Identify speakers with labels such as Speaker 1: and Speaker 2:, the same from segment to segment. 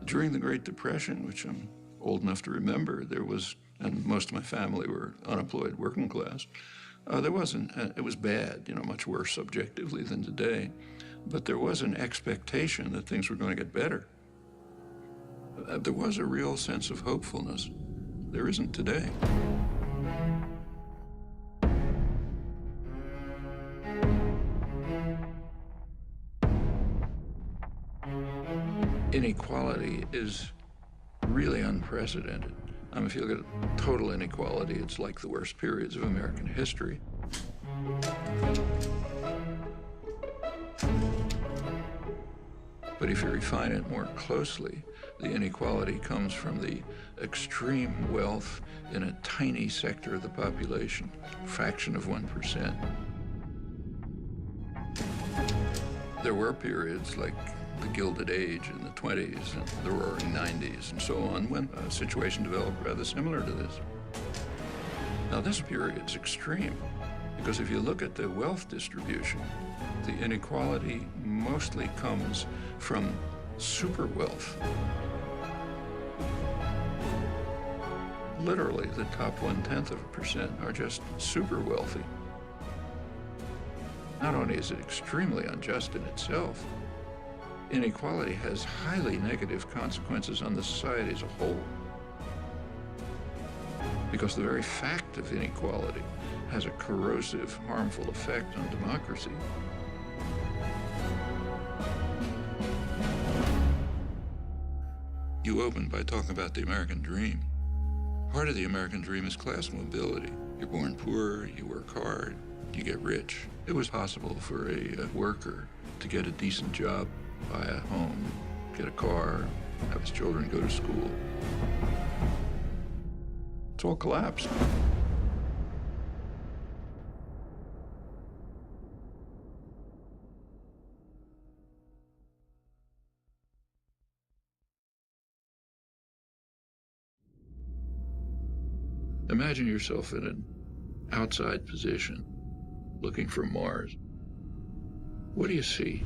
Speaker 1: During the Great Depression, which I'm old enough to remember, there was, and most of my family were unemployed working class, there wasn't, it was bad, you know, much worse objectively than today, but there was an expectation that things were going to get better. There was a real sense of hopefulness. There isn't today. Inequality is really unprecedented. If you look at total inequality, it's like the worst periods of American history. But if you refine it more closely, the inequality comes from the extreme wealth in a tiny sector of the population, a fraction of 1%. There were periods like the Gilded Age in the 20s and the Roaring 90s and so on, when a situation developed rather similar to this. Now this period's extreme, because if you look at the wealth distribution, the inequality mostly comes from super wealth. Literally, the top 0.1% are just super wealthy. Not only is it extremely unjust in itself, inequality has highly negative consequences on the society as a whole. Because the very fact of inequality has a corrosive, harmful effect on democracy. You opened by talking about the American dream. Part of the American dream is class mobility. You're born poor, you work hard, you get rich. It was possible for a worker to get a decent job, buy a home, get a car, have his children go to school. It's all collapsed. Imagine yourself in an outside position, looking for Mars. What do you see?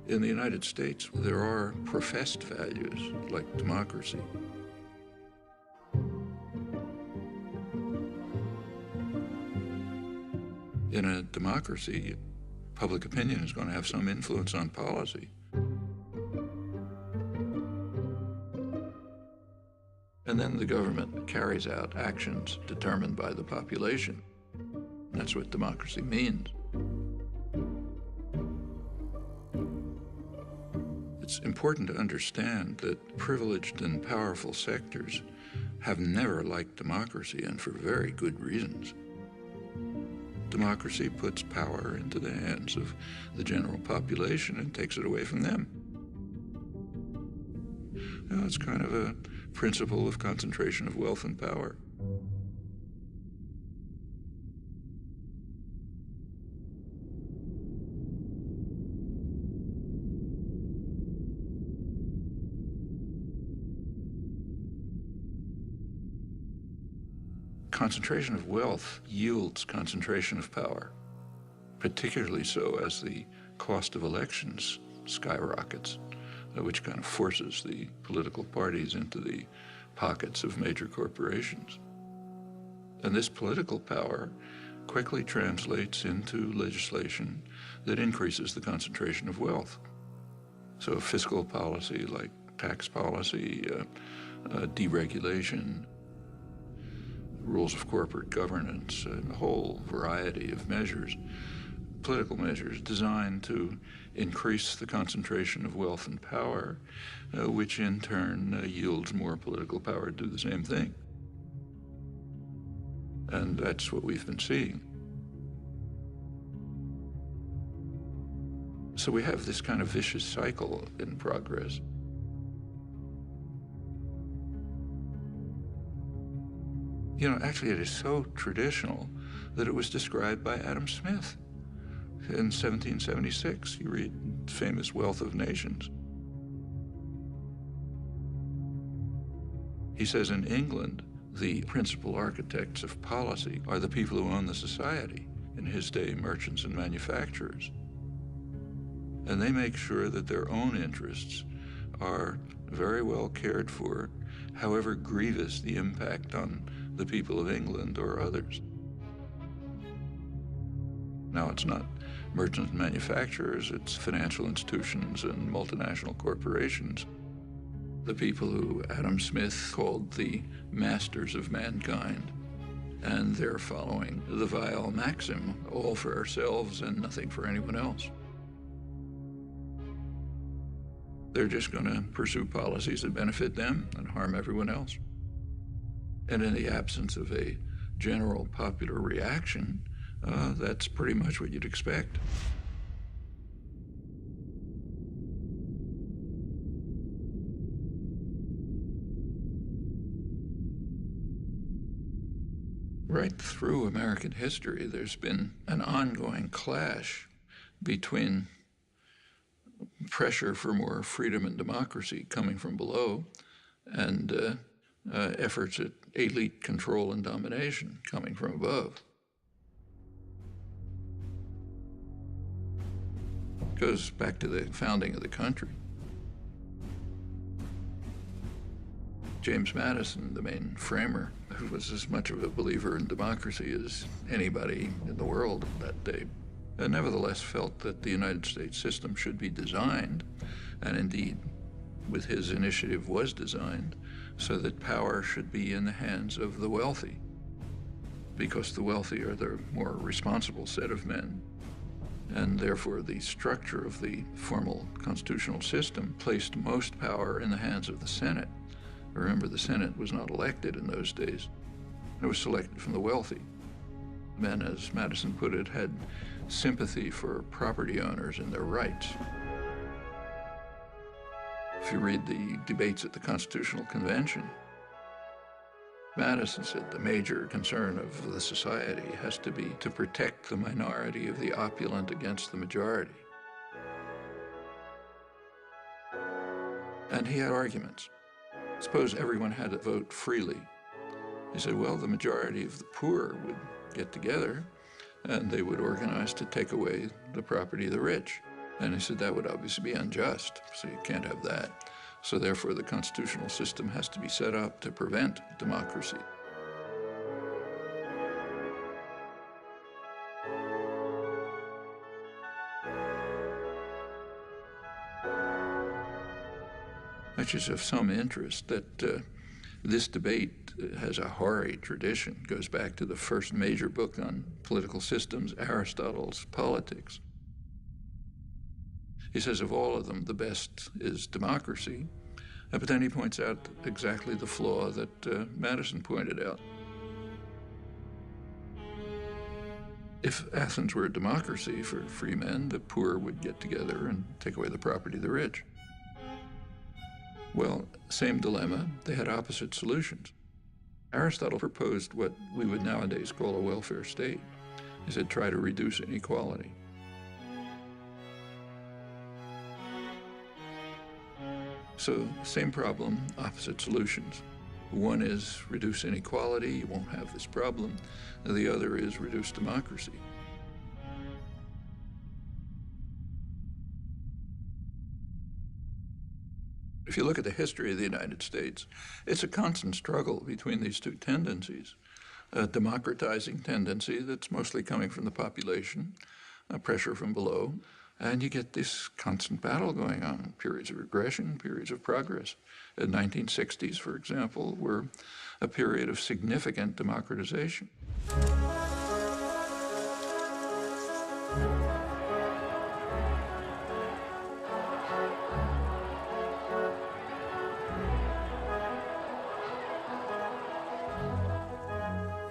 Speaker 1: In the United States, there are professed values like democracy. In a democracy, public opinion is going to have some influence on policy. And then the government carries out actions determined by the population. That's what democracy means. It's important to understand that privileged and powerful sectors have never liked democracy, and for very good reasons. Democracy puts power into the hands of the general population and takes it away from them. You know, it's kind of a principle of concentration of wealth and power. Concentration of wealth yields concentration of power, particularly so as the cost of elections skyrockets, which kind of forces the political parties into the pockets of major corporations. And this political power quickly translates into legislation that increases the concentration of wealth. So fiscal policy like tax policy, deregulation, rules of corporate governance, and a whole variety of measures, political measures designed to increase the concentration of wealth and power, which in turn yields more political power to do the same thing. And that's what we've been seeing. So we have this kind of vicious cycle in progress. Actually it is so traditional that it was described by Adam Smith in 1776. You read famous Wealth of Nations. He says in England, the principal architects of policy are the people who own the society, in his day, merchants and manufacturers. And they make sure that their own interests are very well cared for, however grievous the impact on the people of England or others. Now, it's not merchants and manufacturers, it's financial institutions and multinational corporations. The people who Adam Smith called the masters of mankind, and they're following the vile maxim, all for ourselves and nothing for anyone else. They're just going to pursue policies that benefit them and harm everyone else. And in the absence of a general popular reaction, that's pretty much what you'd expect. Right through American history, there's been an ongoing clash between pressure for more freedom and democracy coming from below and efforts at elite control and domination coming from above. It goes back to the founding of the country. James Madison, the main framer, who was as much of a believer in democracy as anybody in the world that day, nevertheless felt that the United States system should be designed, and indeed, with his initiative was designed, so that power should be in the hands of the wealthy, because the wealthy are the more responsible set of men. And therefore, the structure of the formal constitutional system placed most power in the hands of the Senate. Remember, the Senate was not elected in those days. It was selected from the wealthy. Men, as Madison put it, had sympathy for property owners and their rights. If you read the debates at the Constitutional Convention, Madison said the major concern of the society has to be to protect the minority of the opulent against the majority. And he had arguments. Suppose everyone had to vote freely. He said, well, the majority of the poor would get together and they would organize to take away the property of the rich. And he said that would obviously be unjust, so you can't have that. So therefore, the constitutional system has to be set up to prevent democracy. Which is of some interest that this debate has a hoary tradition, goes back to the first major book on political systems, Aristotle's Politics. He says of all of them, the best is democracy, but then he points out exactly the flaw that Madison pointed out. If Athens were a democracy for free men, the poor would get together and take away the property of the rich. Well, same dilemma, they had opposite solutions. Aristotle proposed what we would nowadays call a welfare state. He said, try to reduce inequality. So, same problem, opposite solutions. One is reduce inequality, you won't have this problem. And the other is reduce democracy. If you look at the history of the United States, it's a constant struggle between these two tendencies. A democratizing tendency that's mostly coming from the population, pressure from below, and you get this constant battle going on, periods of regression, periods of progress. The 1960s, for example, were a period of significant democratization.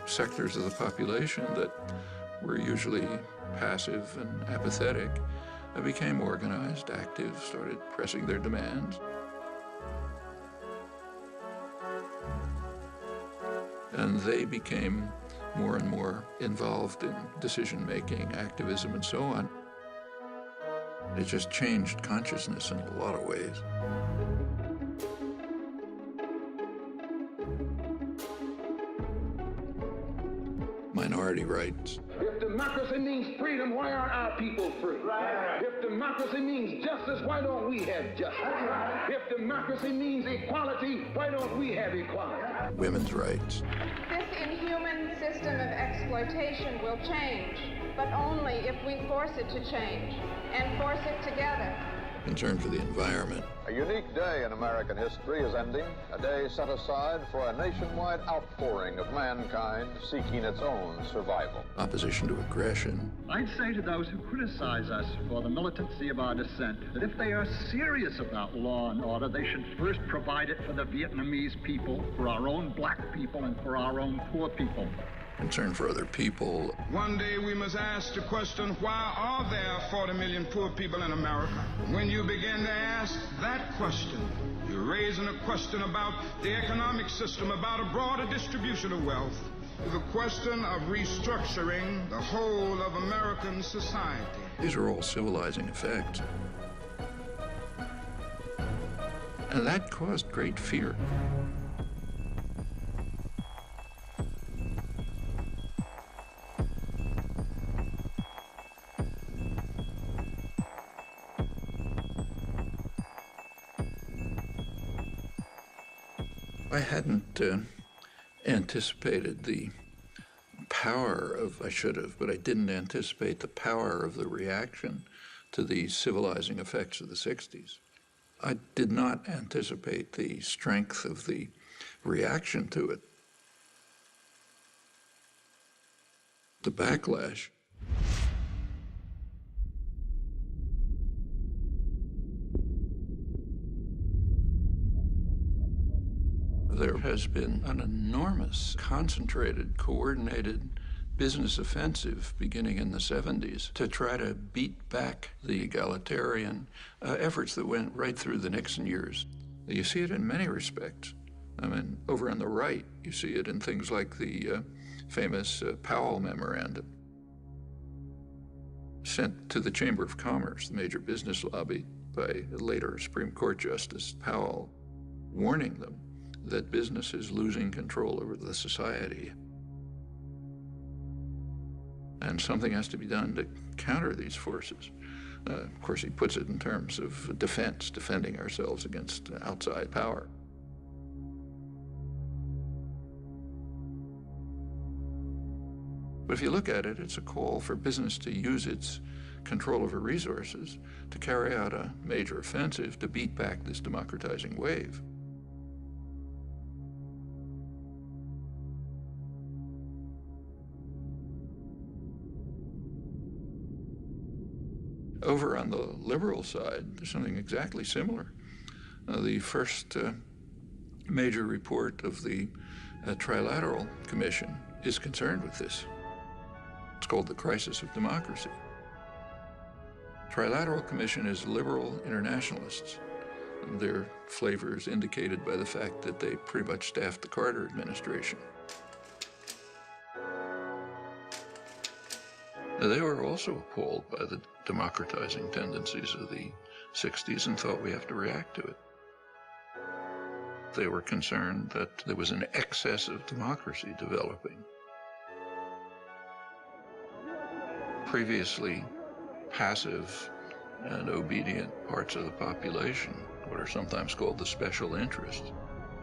Speaker 1: Sectors of the population that were usually passive and apathetic became organized, active, started pressing their demands. And they became more and more involved in decision-making, activism, and so on. It just changed consciousness in a lot of ways. Minority rights.
Speaker 2: If democracy means freedom, why aren't our people free? Right. If democracy means justice, why don't we have justice? Right. If democracy means equality, why don't we have equality?
Speaker 1: Women's rights.
Speaker 3: This inhuman system of exploitation will change, but only if we force it to change, and force it together.
Speaker 1: Concern for the environment.
Speaker 4: A unique day in American history is ending, a day set aside for a nationwide outpouring of mankind seeking its own survival.
Speaker 1: Opposition to aggression.
Speaker 5: I'd say to those who criticize us for the militancy of our dissent that if they are serious about law and order, they should first provide it for the Vietnamese people, for our own black people, and for our own poor people.
Speaker 1: Concern for other people.
Speaker 6: One day we must ask the question, why are there 40 million poor people in America? When you begin to ask that question, you're raising a question about the economic system, about a broader distribution of wealth, the question of restructuring the whole of American society.
Speaker 1: These are all civilizing effects. And that caused great fear. I hadn't anticipated the power of, I should have, but I didn't anticipate the power of the reaction to the civilizing effects of the 60s. I did not anticipate the strength of the reaction to it. The backlash. There has been an enormous, concentrated, coordinated business offensive beginning in the 70s to try to beat back the egalitarian efforts that went right through the Nixon years. You see it in many respects. I mean, over on the right, you see it in things like the famous Powell Memorandum, sent to the Chamber of Commerce, the major business lobby, by later Supreme Court Justice Powell, warning them that business is losing control over the society. And something has to be done to counter these forces. Of course, he puts it in terms of defense, defending ourselves against outside power. But if you look at it, it's a call for business to use its control over resources to carry out a major offensive to beat back this democratizing wave. Over on the liberal side, there's something exactly similar. The first major report of the Trilateral Commission is concerned with this. It's called the Crisis of Democracy. Trilateral Commission is liberal internationalists. Their flavor is indicated by the fact that they pretty much staffed the Carter administration. They were also appalled by the democratizing tendencies of the 60s and thought we have to react to it. They were concerned that there was an excess of democracy developing. Previously passive and obedient parts of the population, what are sometimes called the special interests,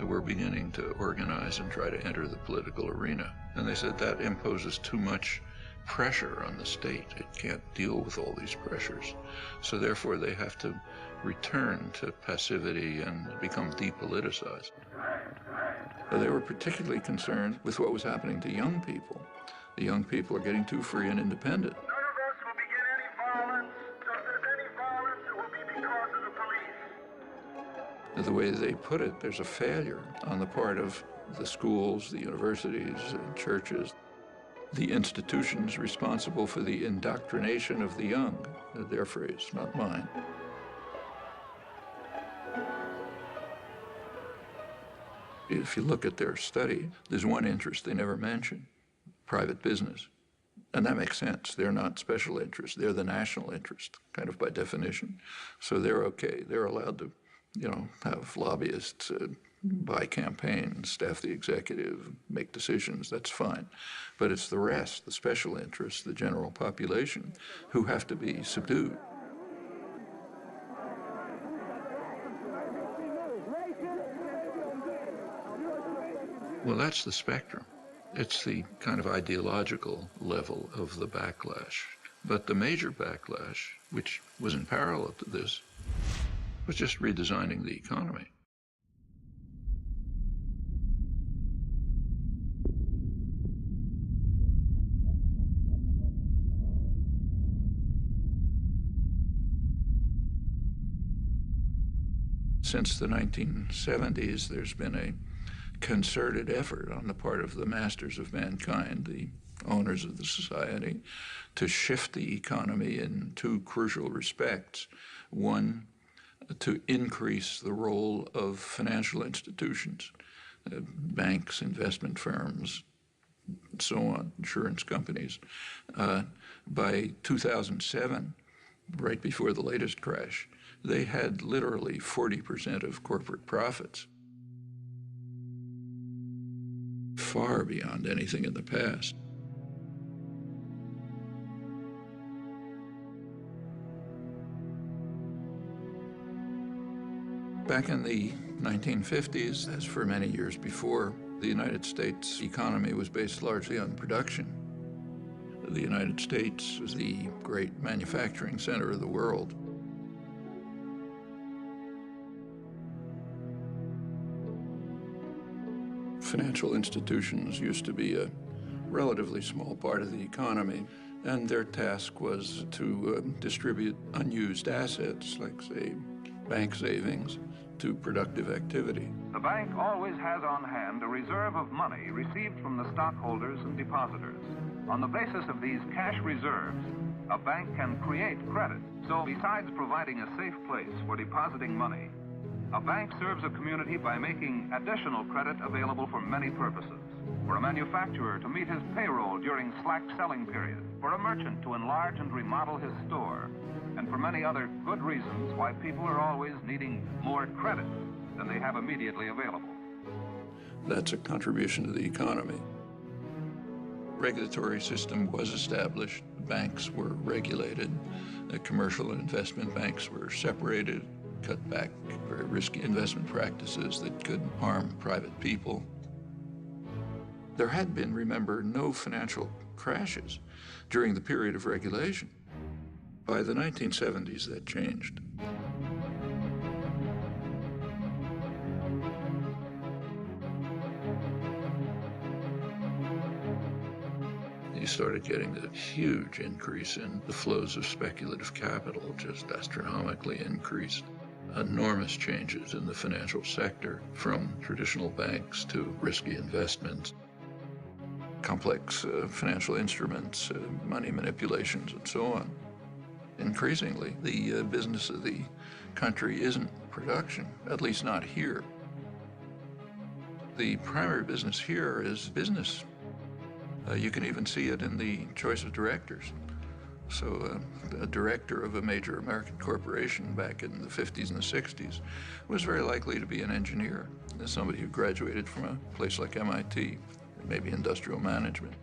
Speaker 1: were beginning to organize and try to enter the political arena. And they said that imposes too much pressure on the state. It can't deal with all these pressures. So therefore they have to return to passivity and become depoliticized. They were particularly concerned with what was happening to young people. The young people are getting too free and independent.
Speaker 7: None of us will begin any violence. Just as any violence, it will be because of the police.
Speaker 1: The way they put it, there's a failure on the part of the schools, the universities, and churches, the institutions responsible for the indoctrination of the young. Their phrase, not mine. If you look at their study, there's one interest they never mention: private business. And that makes sense. They're not special interests. They're the national interest, kind of by definition. So they're okay. They're allowed to, have lobbyists buy campaigns, staff the executive, make decisions. That's fine. But it's the rest, the special interests, the general population, who have to be subdued. Well, that's the spectrum. It's the kind of ideological level of the backlash. But the major backlash, which was in parallel to this, was just redesigning the economy. Since the 1970s, there's been a concerted effort on the part of the masters of mankind, the owners of the society, to shift the economy in two crucial respects. One, to increase the role of financial institutions, banks, investment firms, and so on, insurance companies. By 2007, right before the latest crash, they had literally 40% of corporate profits, far beyond anything in the past. Back in the 1950s, as for many years before, the United States economy was based largely on production. The United States was the great manufacturing center of the world. Financial institutions used to be a relatively small part of the economy, and their task was to distribute unused assets, like, say, bank savings, to productive activity.
Speaker 8: The bank always has on hand a reserve of money received from the stockholders and depositors. On the basis of these cash reserves, a bank can create credit. So besides providing a safe place for depositing money, a bank serves a community by making additional credit available for many purposes. For a manufacturer to meet his payroll during slack selling periods, for a merchant to enlarge and remodel his store, and for many other good reasons why people are always needing more credit than they have immediately available.
Speaker 1: That's a contribution to the economy. Regulatory system was established. Banks were regulated. The commercial and investment banks were separated, cut back very risky investment practices that could harm private people. There had been, remember, no financial crashes during the period of regulation. By the 1970s, that changed. You started getting a huge increase in the flows of speculative capital, just astronomically increased. Enormous changes in the financial sector, from traditional banks to risky investments, complex financial instruments, money manipulations, and so on. Increasingly, the business of the country isn't production, at least not here. The primary business here is business. You can even see it in the choice of directors. So a director of a major American corporation back in the 50s and the 60s was very likely to be an engineer, somebody who graduated from a place like MIT, maybe industrial management.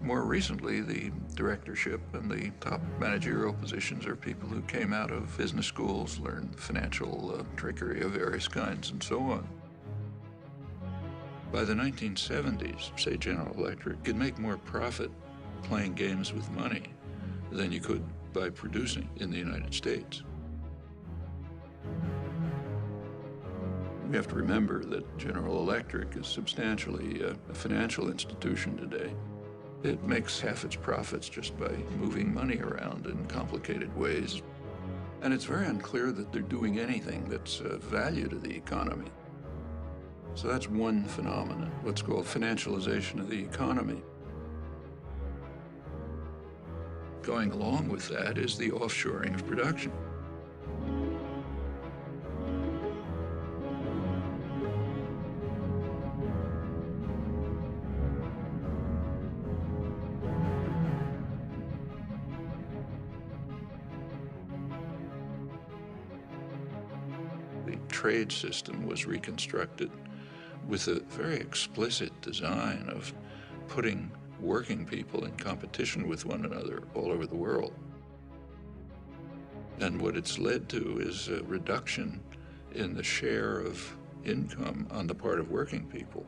Speaker 1: More recently, the directorship and the top managerial positions are people who came out of business schools, learned financial trickery of various kinds, and so on. By the 1970s, say General Electric could make more profit playing games with money than you could by producing in the United States. We have to remember that General Electric is substantially a financial institution today. It makes half its profits just by moving money around in complicated ways. And it's very unclear that they're doing anything that's of value to the economy. So that's one phenomenon, what's called financialization of the economy. Going along with that is the offshoring of production. trade system was reconstructed with a very explicit design of putting working people in competition with one another all over the world. And what it's led to is a reduction in the share of income on the part of working people.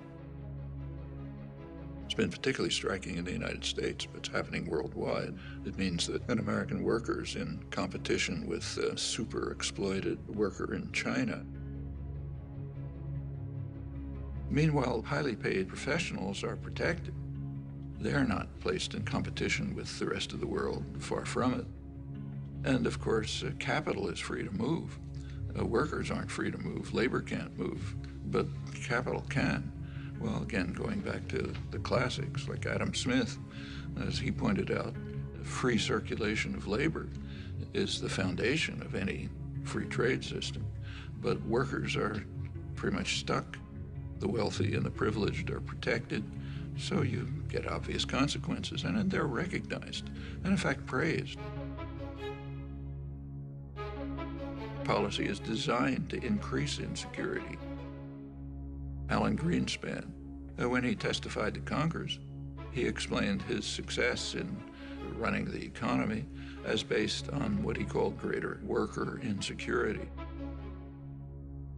Speaker 1: It's been particularly striking in the United States, but it's happening worldwide. It means that an American worker is in competition with a super exploited worker in China. Meanwhile, highly paid professionals are protected. They're not placed in competition with the rest of the world, far from it. And of course, capital is free to move. Workers aren't free to move. Labor can't move, but capital can. Well, again, going back to the classics, like Adam Smith, as he pointed out, free circulation of labor is the foundation of any free trade system. But workers are pretty much stuck. The wealthy and the privileged are protected, so you get obvious consequences, and they're recognized, and in fact praised. Policy is designed to increase insecurity. Alan Greenspan, when he testified to Congress, he explained his success in running the economy as based on what he called greater worker insecurity.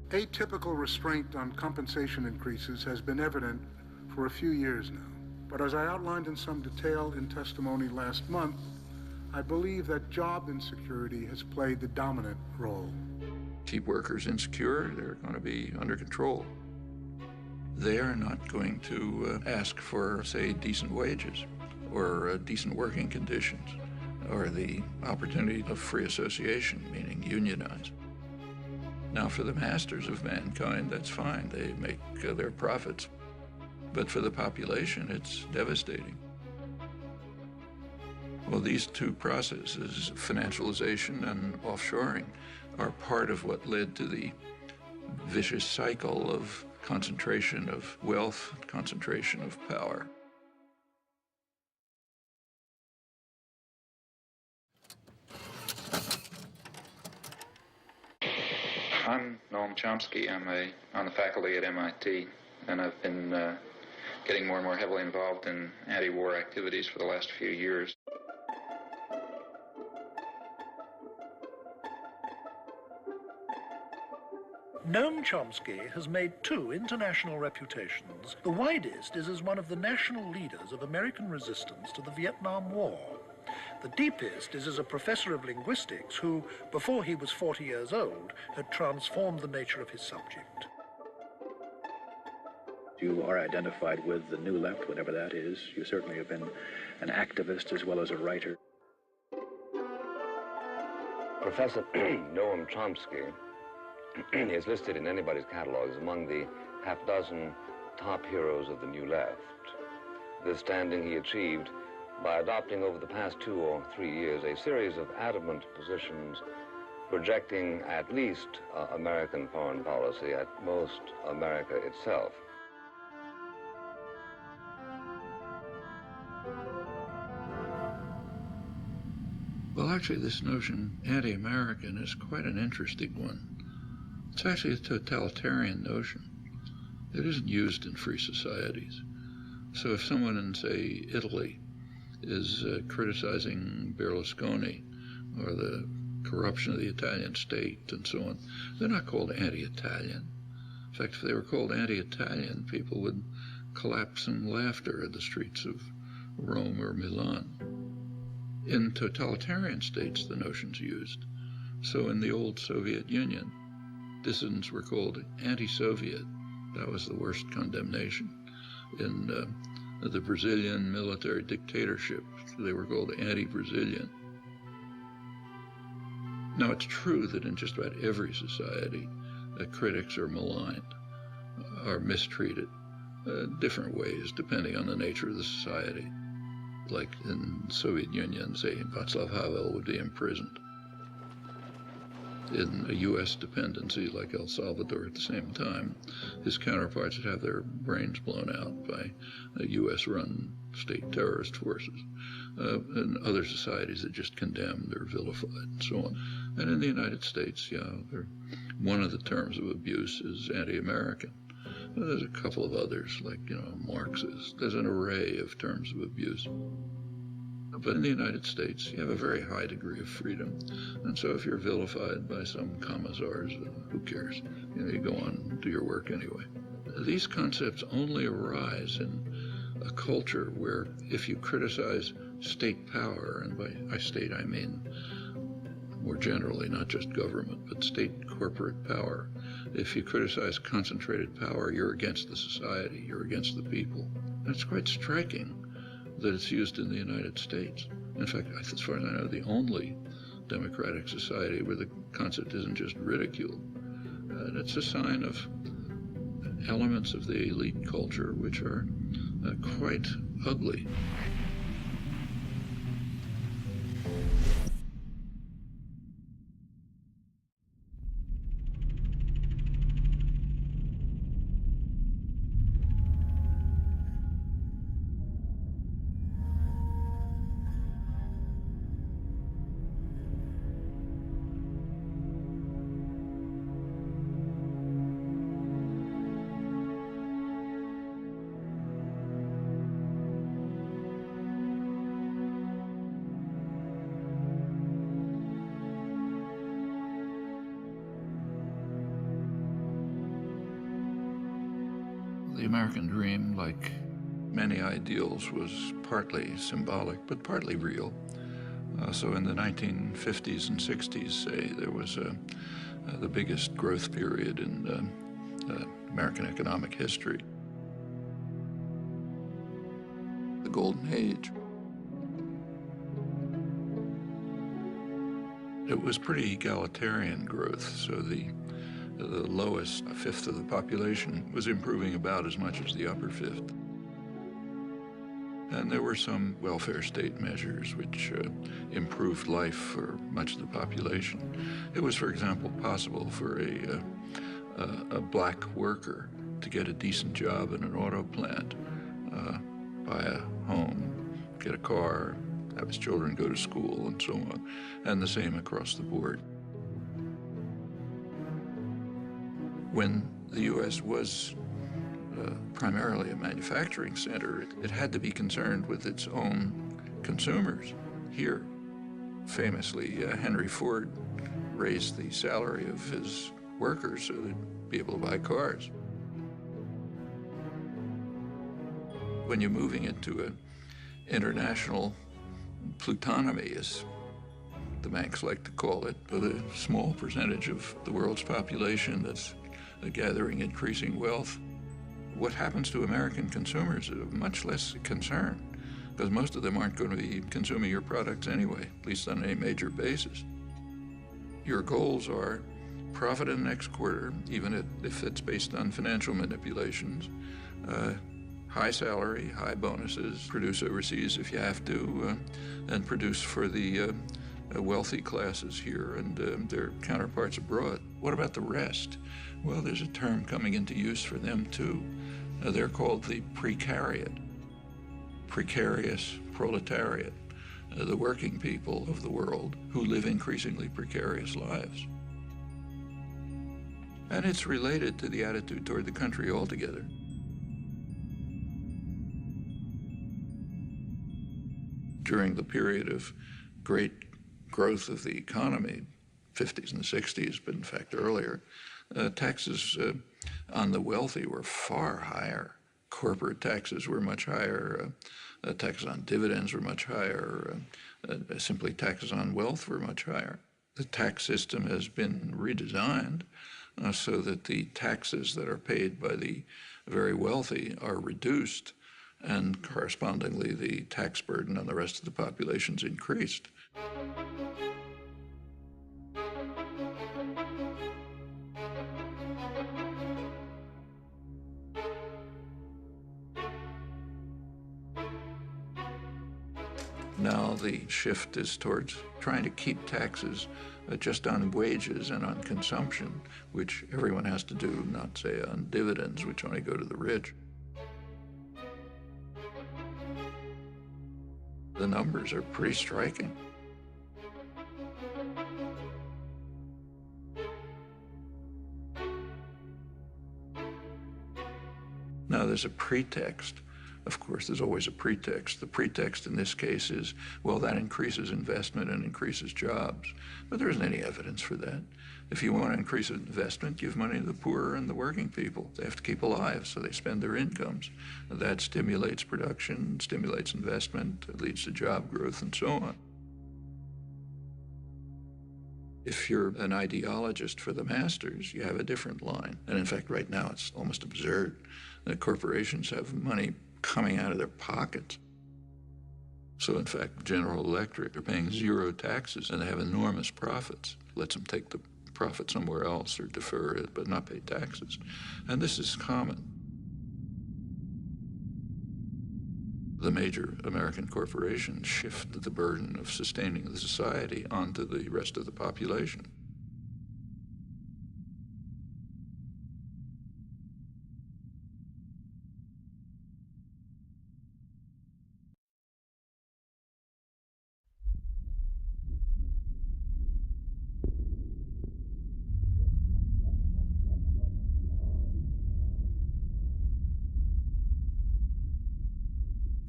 Speaker 9: Atypical restraint on compensation increases has been evident for a few years now. But as I outlined in some detail in testimony last month, I believe that job insecurity has played the dominant role.
Speaker 1: Keep workers insecure, they're going to be under control. They are not going to ask for, say, decent wages or decent working conditions or the opportunity of free association, meaning unionize. Now, for the masters of mankind, that's fine. They make their profits. But for the population, it's devastating. Well, these two processes, financialization and offshoring, are part of what led to the vicious cycle of concentration of wealth, concentration of power.
Speaker 10: I'm Noam Chomsky. I'm on the faculty at MIT, and I've been getting more and more heavily involved in anti-war activities for the last few years.
Speaker 11: Noam Chomsky has made two international reputations. The widest is as one of the national leaders of American resistance to the Vietnam War. The deepest is as a professor of linguistics who, before he was 40 years old, had transformed the nature of his subject.
Speaker 12: You are identified with the New Left, whatever that is. You certainly have been an activist as well as a writer.
Speaker 13: Professor Noam Chomsky is listed in anybody's catalog as among the half-dozen top heroes of the New Left. This standing he achieved by adopting over the past 2 or 3 years a series of adamant positions projecting at least American foreign policy, at most America itself.
Speaker 1: Well, actually, this notion, anti-American, is quite an interesting one. It's actually a totalitarian notion. It isn't used in free societies. So if someone in, say, Italy is criticizing Berlusconi or the corruption of the Italian state and so on, they're not called anti-Italian. In fact, if they were called anti-Italian, people would collapse in laughter in the streets of Rome or Milan. In totalitarian states, the notion's used. So in the old Soviet Union, dissidents were called anti-Soviet. That was the worst condemnation. In the Brazilian military dictatorship, they were called anti-Brazilian. Now, it's true that in just about every society, critics are maligned, are mistreated, different ways depending on the nature of the society. Like in the Soviet Union, say, Václav Havel would be imprisoned. In a U.S. dependency like El Salvador at the same time, his counterparts would have their brains blown out by U.S.-run state terrorist forces. In other societies, they're just condemned or vilified and so on. And in the United States, yeah, there are One of the terms of abuse is anti-American. There's a couple of others, like, Marxist. There's an array of terms of abuse. But in the United States, you have a very high degree of freedom. And so if you're vilified by some commissars, who cares? You go on and do your work anyway. These concepts only arise in a culture where if you criticize state power, and by state I mean more generally, not just government, but state corporate power, if you criticize concentrated power, you're against the society, you're against the people. That's quite striking that it's used in the United States. In fact, as far as I know, the only democratic society where the concept isn't just ridiculed. And it's a sign of elements of the elite culture which are quite ugly. The American dream, like many ideals, was partly symbolic, but partly real. So in the 1950s and 60s, say, there was the biggest growth period in American economic history. The Golden Age. It was pretty egalitarian growth, so the lowest fifth of the population was improving about as much as the upper fifth. And there were some welfare state measures which improved life for much of the population. It was, for example, possible for a black worker to get a decent job in an auto plant, buy a home, get a car, have his children go to school, and so on, and the same across the board. When the U.S. was primarily a manufacturing center, it had to be concerned with its own consumers. Here, famously, Henry Ford raised the salary of his workers so they'd be able to buy cars. When you're moving into an international plutonomy, as the banks like to call it, with a small percentage of the world's population that's gathering increasing wealth, what happens to American consumers is much less concern, because most of them aren't going to be consuming your products anyway, at least on any major basis. Your goals are profit in the next quarter, even if it's based on financial manipulations, high salary, high bonuses, produce overseas if you have to, and produce for the wealthy classes here and their counterparts abroad. What about the rest? Well, there's a term coming into use for them too. They're called the precariat, precarious proletariat, the working people of the world who live increasingly precarious lives. And it's related to the attitude toward the country altogether. During the period of great growth of the economy, 50s and 60s, but in fact earlier, taxes on the wealthy were far higher. Corporate taxes were much higher. Taxes on dividends were much higher. Simply taxes on wealth were much higher. The tax system has been redesigned so that the taxes that are paid by the very wealthy are reduced, and correspondingly the tax burden on the rest of the population's increased. Now the shift is towards trying to keep taxes just on wages and on consumption, which everyone has to do, not say on dividends, which only go to the rich. The numbers are pretty striking. as a pretext. Of course, there's always a pretext. The pretext in this case is, well, that increases investment and increases jobs. But there isn't any evidence for that. If you want to increase investment, give money to the poor and the working people. They have to keep alive, so they spend their incomes. That stimulates production, stimulates investment, it leads to job growth, and so on. If you're an ideologist for the masters, you have a different line. And in fact, right now, it's almost absurd that corporations have money coming out of their pockets. So in fact, General Electric are paying 0 taxes, and they have enormous profits. Lets them take the profit somewhere else or defer it, but not pay taxes. And this is common. The major American corporations shift the burden of sustaining the society onto the rest of the population.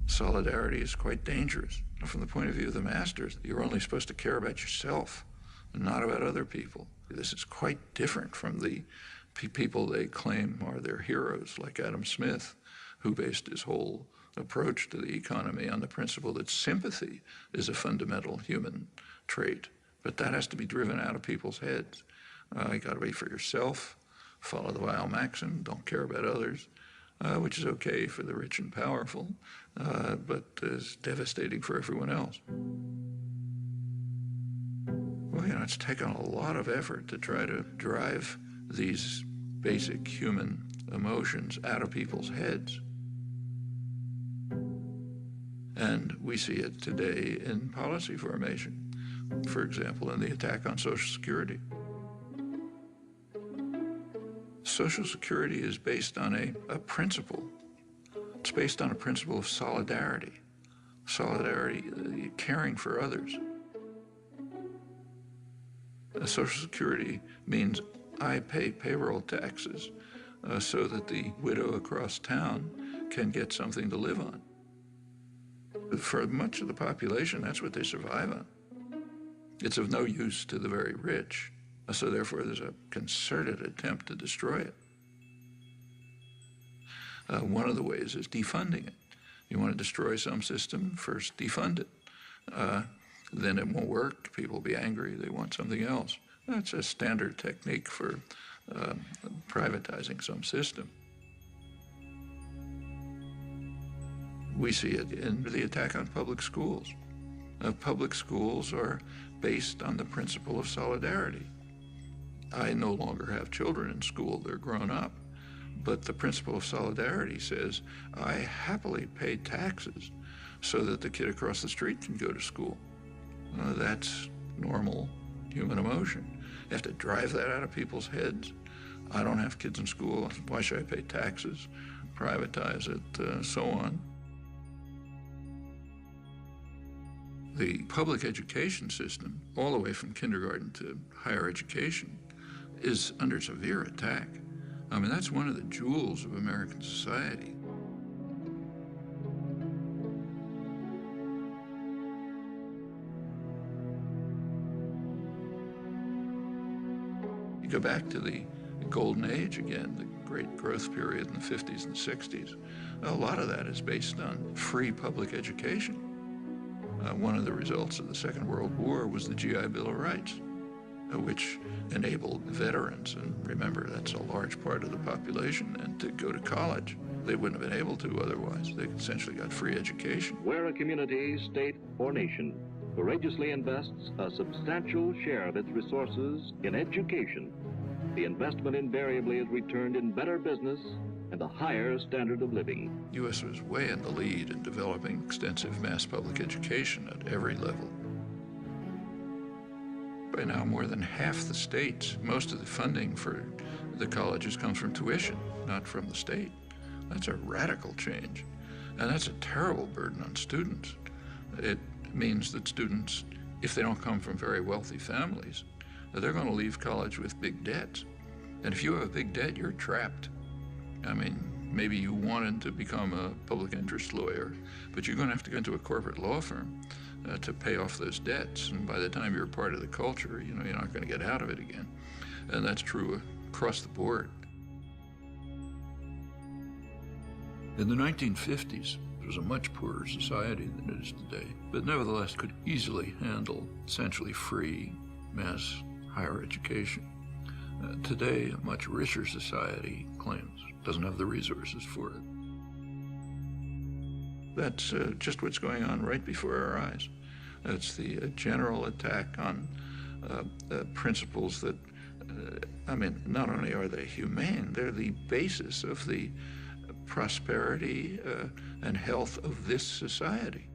Speaker 1: Solidarity is quite dangerous. From the point of view of the masters, you're only supposed to care about yourself and not about other people. This is quite different from the people they claim are their heroes, like Adam Smith, who based his whole approach to the economy on the principle that sympathy is a fundamental human trait. But that has to be driven out of people's heads. You got to wait for yourself, follow the Weil maxim, don't care about others. Which is okay for the rich and powerful, but is devastating for everyone else. Well, you know, it's taken a lot of effort to try to drive these basic human emotions out of people's heads. And we see it today in policy formation. For example, in the attack on Social Security. Social Security is based on a principle. It's based on a principle of solidarity. Solidarity, caring for others. Social Security means I pay payroll taxes so that the widow across town can get something to live on. For much of the population, that's what they survive on. It's of no use to the very rich. So therefore, there's a concerted attempt to destroy it. One of the ways is defunding it. You want to destroy some system, first defund it. Then it won't work, people will be angry, they want something else. That's a standard technique for privatizing some system. We see it in the attack on public schools. Public schools are based on the principle of solidarity. I no longer have children in school, they're grown up. But the principle of solidarity says, I happily pay taxes so that the kid across the street can go to school. That's normal human emotion. You have to drive that out of people's heads. I don't have kids in school, why should I pay taxes, privatize it, so on. The public education system, all the way from kindergarten to higher education, is under severe attack. I mean, that's one of the jewels of American society. You go back to the golden age again, the great growth period in the 50s and 60s. A lot of that is based on free public education. One of the results of the Second World War was the GI Bill of Rights, which enabled veterans, and remember that's a large part of the population, and to go to college. They wouldn't have been able to otherwise. They essentially got free education.
Speaker 14: Where a community, state, or nation courageously invests a substantial share of its resources in education, the investment invariably is returned in better business and a higher standard of living.
Speaker 1: The U.S. was way in the lead in developing extensive mass public education at every level. By now, more than half the states, most of the funding for the colleges comes from tuition, not from the state. That's a radical change, and that's a terrible burden on students. It means that students, if they don't come from very wealthy families, they're going to leave college with big debts. And if you have a big debt, you're trapped. I mean, Maybe you wanted to become a public interest lawyer, but you're going to have to go into a corporate law firm to pay off those debts. And by the time you're part of the culture, you're not going to get out of it again. And that's true across the board. In the 1950s, it was a much poorer society than it is today, but nevertheless could easily handle essentially free mass higher education. Today, a much richer society claims doesn't have the resources for it. That's just what's going on right before our eyes. It's the general attack on principles that, not only are they humane, they're the basis of the prosperity and health of this society.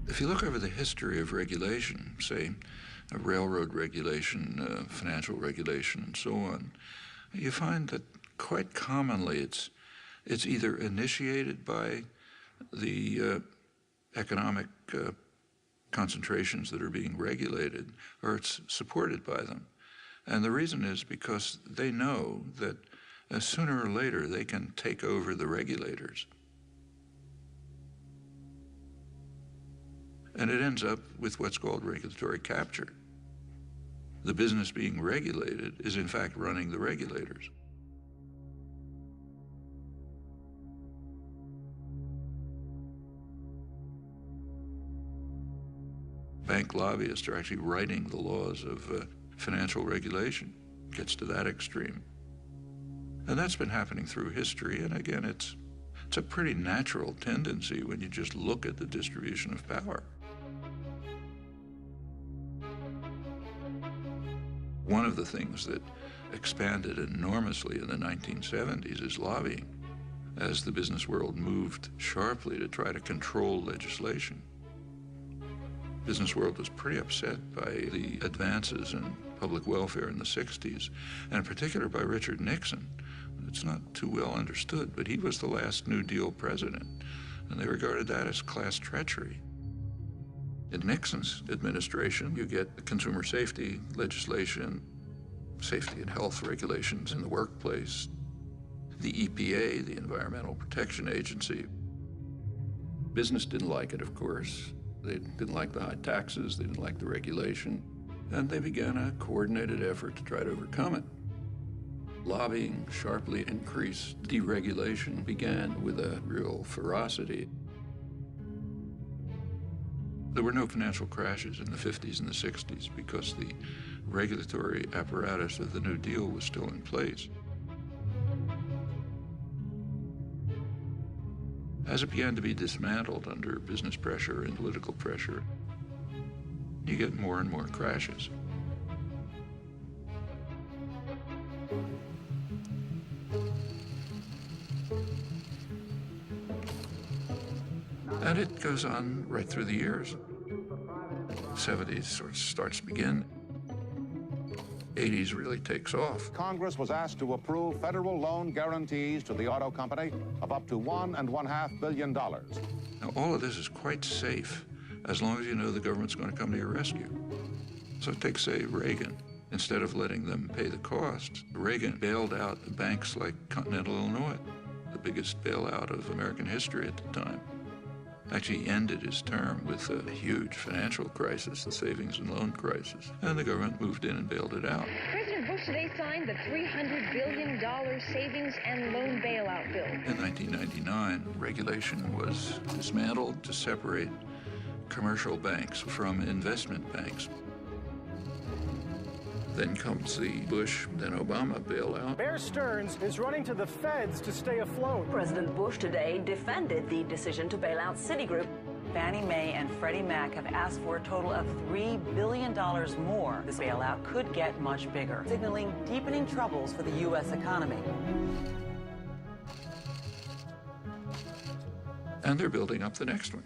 Speaker 1: If you look over the history of regulation, say railroad regulation, financial regulation, and so on, you find that quite commonly it's either initiated by the economic concentrations that are being regulated, or it's supported by them. And the reason is because they know that sooner or later they can take over the regulators. And it ends up with what's called regulatory capture. The business being regulated is in fact running the regulators. Bank lobbyists are actually writing the laws of financial regulation. It gets to that extreme. And that's been happening through history, and again, it's a pretty natural tendency when you just look at the distribution of power. One of the things that expanded enormously in the 1970s is lobbying, as the business world moved sharply to try to control legislation. The business world was pretty upset by the advances in public welfare in the 60s, and in particular by Richard Nixon. It's not too well understood, but he was the last New Deal president, and they regarded that as class treachery. In Nixon's administration, you get consumer safety legislation, safety and health regulations in the workplace, the EPA, the Environmental Protection Agency. Business didn't like it, of course. They didn't like the high taxes, they didn't like the regulation, and they began a coordinated effort to try to overcome it. Lobbying sharply increased. Deregulation began with a real ferocity. There were no financial crashes in the 50s and the 60s because the regulatory apparatus of the New Deal was still in place. As it began to be dismantled under business pressure and political pressure, you get more and more crashes. And it goes on right through the years. 70s sort of starts to begin. 80s really takes off.
Speaker 15: Congress was asked to approve federal loan guarantees to the auto company of up to $1.5 billion.
Speaker 1: Now, all of this is quite safe as long as you know the government's going to come to your rescue. So take, say, Reagan. Instead of letting them pay the costs, Reagan bailed out the banks like Continental Illinois, the biggest bailout of American history at the time. Actually ended his term with a huge financial crisis, the savings and loan crisis, and the government moved in and bailed it out.
Speaker 16: President Bush today signed the $300 billion savings and loan bailout bill.
Speaker 1: In 1999, regulation was dismantled to separate commercial banks from investment banks. Then comes the Bush, then Obama bailout.
Speaker 17: Bear Stearns is running to the feds to stay afloat.
Speaker 18: President Bush today defended the decision to bail out Citigroup. Fannie Mae and Freddie Mac have asked for a total of $3 billion more. This bailout could get much bigger, signaling deepening troubles for the U.S. economy.
Speaker 1: and they're building up the next one.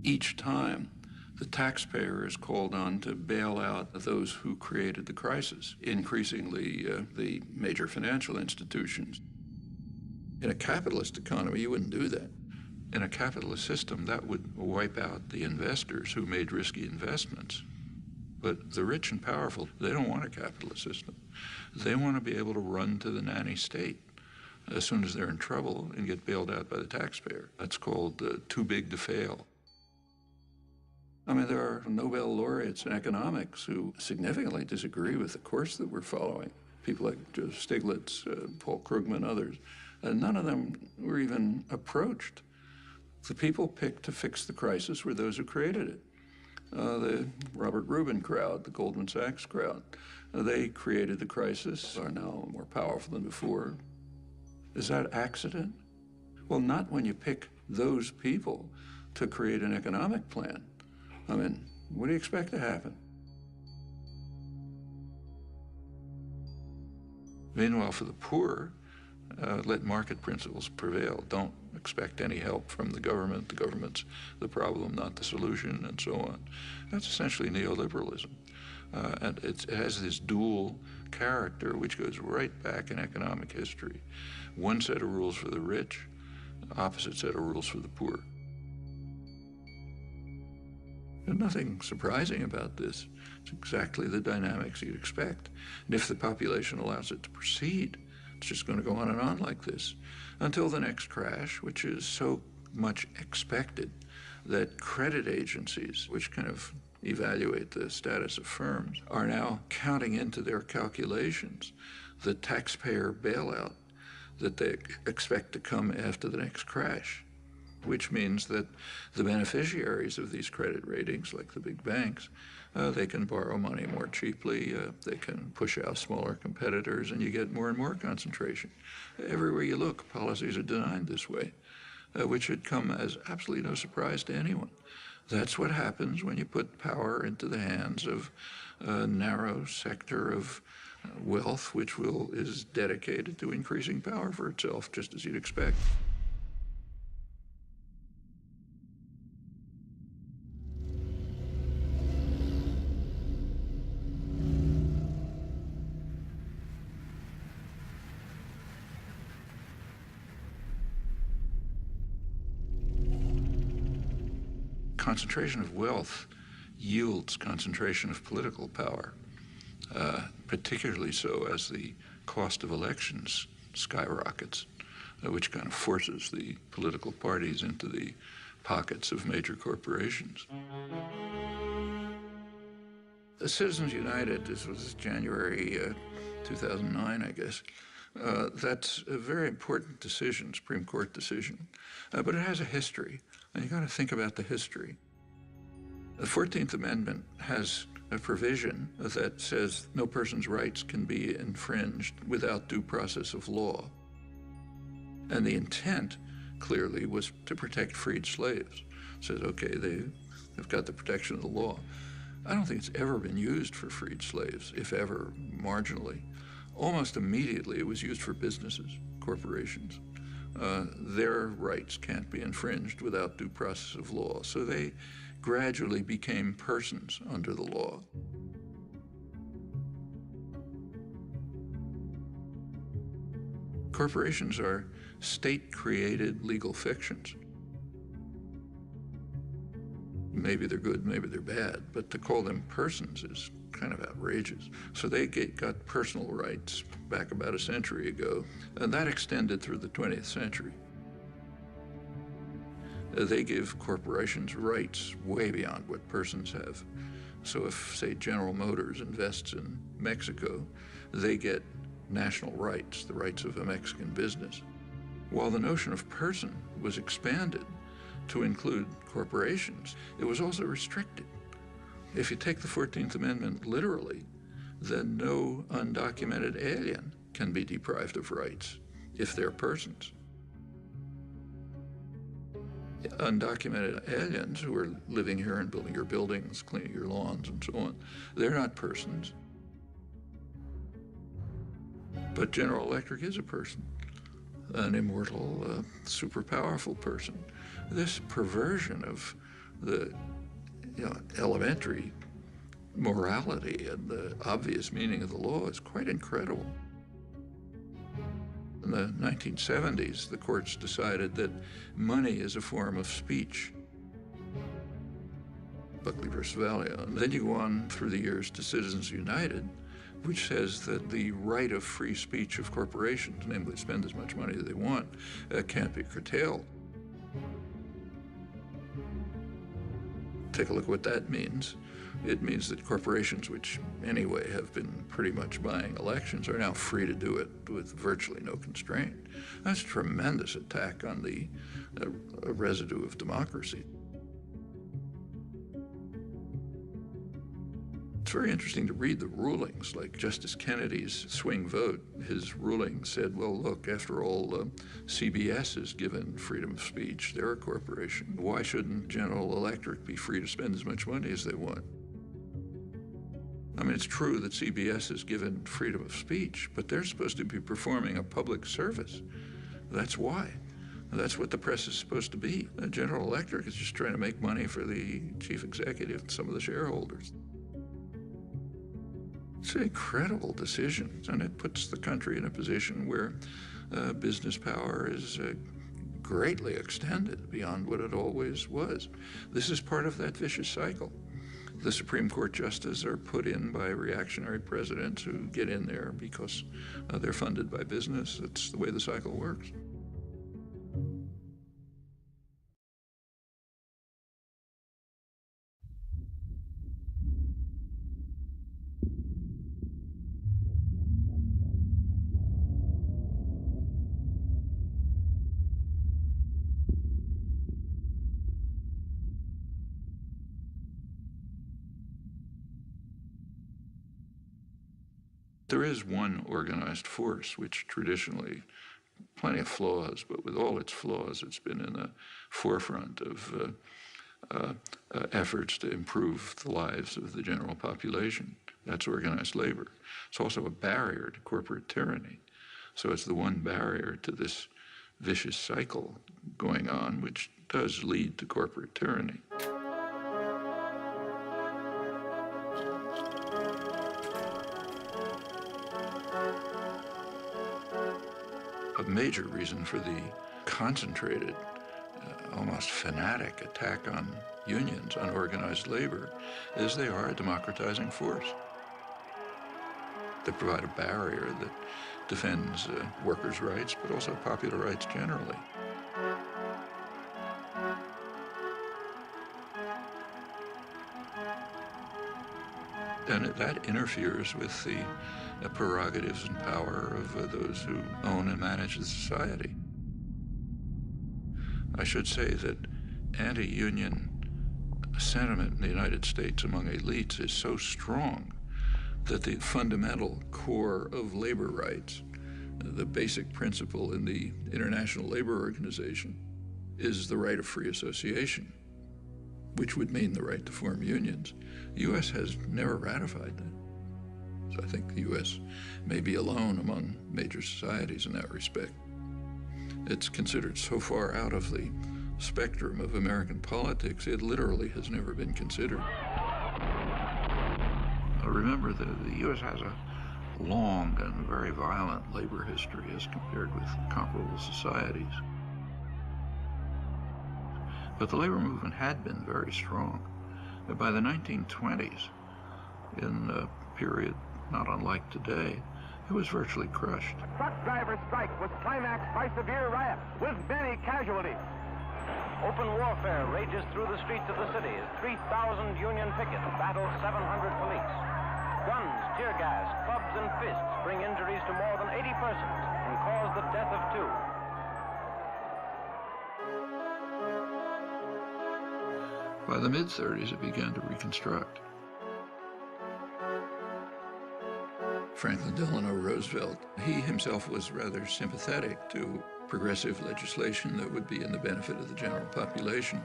Speaker 1: Each time, the taxpayer is called on to bail out those who created the crisis, increasingly the major financial institutions. In a capitalist economy, you wouldn't do that. In a capitalist system, that would wipe out the investors who made risky investments. But the rich and powerful, they don't want a capitalist system. They want to be able to run to the nanny state as soon as they're in trouble and get bailed out by the taxpayer. That's called too big to fail. I mean, there are Nobel laureates in economics who significantly disagree with the course that we're following. People like Joseph Stiglitz, Paul Krugman, others. None of them were even approached. The people picked to fix the crisis were those who created it. The Robert Rubin crowd, the Goldman Sachs crowd, they created the crisis, are now more powerful than before. Is that accident? Well, not when you pick those people to create an economic plan. I mean, what do you expect to happen? Meanwhile, for the poor, let market principles prevail. Don't expect any help from the government. The government's the problem, not the solution, and so on. That's essentially neoliberalism. And it has this dual character, which goes right back in economic history. One set of rules for the rich, opposite set of rules for the poor. There's nothing surprising about this. It's exactly the dynamics you'd expect. And if the population allows it to proceed, it's just going to go on and on like this until the next crash, which is so much expected that credit agencies, which kind of evaluate the status of firms, are now counting into their calculations the taxpayer bailout that they expect to come after the next crash, which means that the beneficiaries of these credit ratings, like the big banks, they can borrow money more cheaply, they can push out smaller competitors, and you get more and more concentration. Everywhere you look, policies are designed this way, which should come as absolutely no surprise to anyone. That's what happens when you put power into the hands of a narrow sector of wealth, which is dedicated to increasing power for itself, just as you'd expect. Concentration of wealth yields concentration of political power, particularly so as the cost of elections skyrockets, which kind of forces the political parties into the pockets of major corporations. The Citizens United, this was January 2009, I guess. That's a very important decision, Supreme Court decision, but it has a history, and you got to think about the history. The 14th Amendment has a provision that says no person's rights can be infringed without due process of law. And the intent, clearly, was to protect freed slaves. It says, okay, they've got the protection of the law. I don't think it's ever been used for freed slaves, if ever, marginally. Almost immediately, it was used for businesses, corporations. Their rights can't be infringed without due process of law. So they gradually became persons under the law. Corporations are state-created legal fictions. Maybe they're good, maybe they're bad, but to call them persons is kind of outrageous. So they got personal rights back about a century ago, and that extended through the 20th century. They give corporations rights way beyond what persons have. So if, say, General Motors invests in Mexico, they get national rights, the rights of a Mexican business. While the notion of person was expanded to include corporations, it was also restricted. If you take the 14th Amendment literally, then no undocumented alien can be deprived of rights if they're persons. undocumented aliens who are living here and building your buildings, cleaning your lawns, and so on. They're not persons. But General Electric is a person, an immortal, super powerful person. This perversion of the elementary morality and the obvious meaning of the law is quite incredible. In the 1970s, the courts decided that money is a form of speech. Buckley versus Valeo. And then you go on through the years to Citizens United, which says that the right of free speech of corporations, namely spend as much money as they want, can't be curtailed. Take a look at what that means. It means that corporations, which anyway have been pretty much buying elections, are now free to do it with virtually no constraint. That's a tremendous attack on the residue of democracy. It's very interesting to read the rulings, like Justice Kennedy's swing vote. His ruling said, well, look, after all, CBS is given freedom of speech. They're a corporation. Why shouldn't General Electric be free to spend as much money as they want? I mean, it's true that CBS is given freedom of speech, but they're supposed to be performing a public service. That's why. That's what the press is supposed to be. General Electric is just trying to make money for the chief executive and some of the shareholders. It's an incredible decision, and it puts the country in a position where business power is greatly extended beyond what it always was. This is part of that vicious cycle. The Supreme Court justices are put in by reactionary presidents who get in there because they're funded by business. It's the way the cycle works. There is one organized force which traditionally, plenty of flaws, but with all its flaws, it's been in the forefront of efforts to improve the lives of the general population. That's organized labor. It's also a barrier to corporate tyranny. So it's the one barrier to this vicious cycle going on, which does lead to corporate tyranny. A major reason for the concentrated, almost fanatic attack on unions, on organized labor, is they are a democratizing force. They provide a barrier that defends workers' rights, but also popular rights generally. And that interferes with the prerogatives and power of those who own and manage the society. I should say that anti-union sentiment in the United States among elites is so strong that the fundamental core of labor rights, the basic principle in the International Labor Organization, is the right of free association, which would mean the right to form unions. The U.S. has never ratified that. So I think the U.S. may be alone among major societies in that respect. It's considered so far out of the spectrum of American politics, it literally has never been considered. Remember that the U.S. has a long and very violent labor history as compared with comparable societies. But the labor movement had been very strong. By the 1920s, in a period not unlike today, it was virtually crushed.
Speaker 7: A truck driver strike was climaxed by severe riot with many casualties.
Speaker 19: Open warfare rages through the streets of the city as 3,000 Union pickets battle 700 police. Guns, tear gas, clubs, and fists bring injuries to more than 80 persons and cause the death of 2.
Speaker 1: By the mid-30s, it began to reconstruct. Franklin Delano Roosevelt, he himself was rather sympathetic to progressive legislation that would be in the benefit of the general population,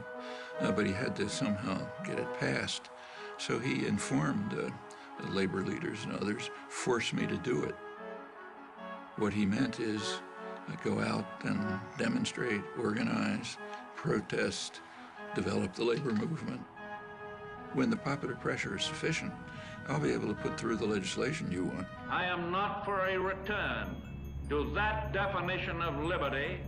Speaker 1: but he had to somehow get it passed. So he informed labor leaders and others, force me to do it. What he meant is go out and demonstrate, organize, protest, develop the labor movement. When the popular pressure is sufficient, I'll be able to put through the legislation you want.
Speaker 20: I am not for a return to that definition of liberty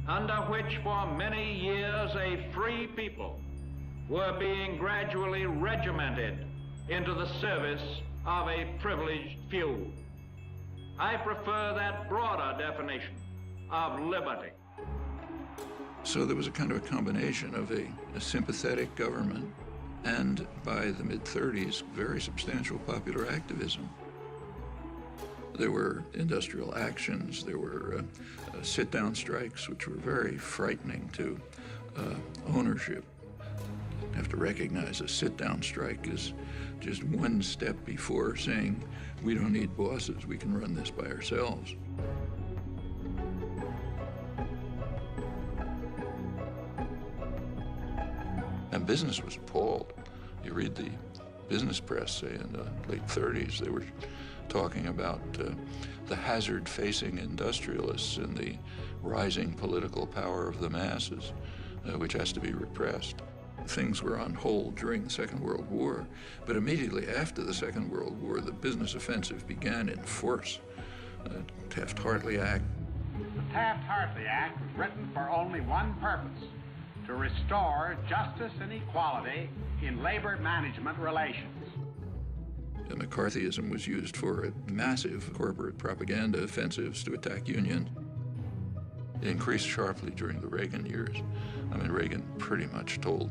Speaker 20: under which for many years a free people were being gradually regimented into the service of a privileged few. I prefer that broader definition of liberty.
Speaker 1: So there was a kind of a combination of a sympathetic government and, by the mid-30s, very substantial popular activism. There were industrial actions, there were sit-down strikes, which were very frightening to ownership. You have to recognize a sit-down strike is just one step before saying, we don't need bosses, we can run this by ourselves. And business was appalled. You read the business press, say, in the late 30s, they were talking about the hazard-facing industrialists and the rising political power of the masses, which has to be repressed. Things were on hold during the Second World War, but immediately after the Second World War, the business offensive began in force. Taft-Hartley Act.
Speaker 21: The Taft-Hartley Act was written for only one purpose: to restore justice and equality in labor management relations.
Speaker 1: And McCarthyism was used for massive corporate propaganda offensives to attack unions. It increased sharply during the Reagan years. I mean, Reagan pretty much told